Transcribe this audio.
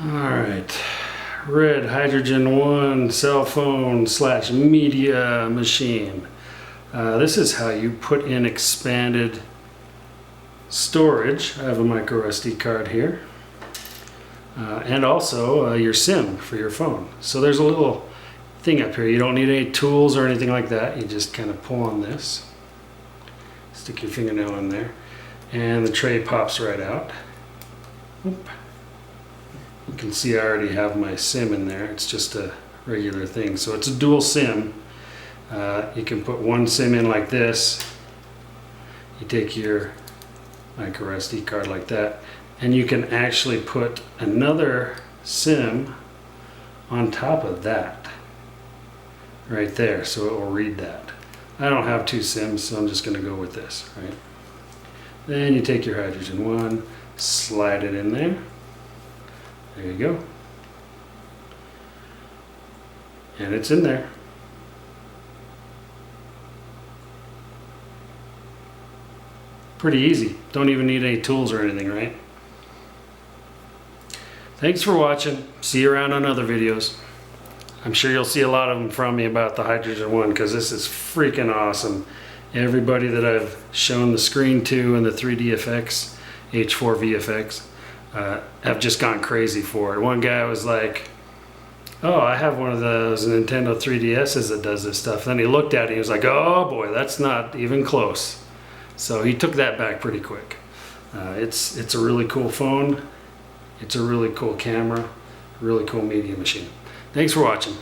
Alright, Red Hydrogen One cell phone / media machine. This is how you put in expanded storage. I have a micro SD card here. And also your SIM for your phone. So there's a little thing up here. You don't need any tools or anything like that. You just kind of pull on this. Stick your fingernail in there. And the tray pops right out. Oop. You can see I already have my SIM in there. It's just a regular thing. So it's a dual SIM. You can put one SIM in like this. You take your micro SD card like that, and you can actually put another SIM on top of that right there, so it will read that. I don't have two SIMs, so I'm just going to go with this, right? Then you take your Hydrogen One, slide it in there. There you go. And it's in there. Pretty easy. Don't even need any tools or anything, right? Thanks for watching. See you around on other videos. I'm sure you'll see a lot of them from me about the Hydrogen One because this is freaking awesome. Everybody that I've shown the screen to and the 3DFX, H4 VFX, have just gone crazy for it. One guy was like, oh, I have one of those Nintendo 3DSs that does this stuff. Then he looked at it and he was like, oh boy, that's not even close. So he took that back pretty quick. It's a really cool phone. It's a really cool camera, really cool media machine. Thanks for watching.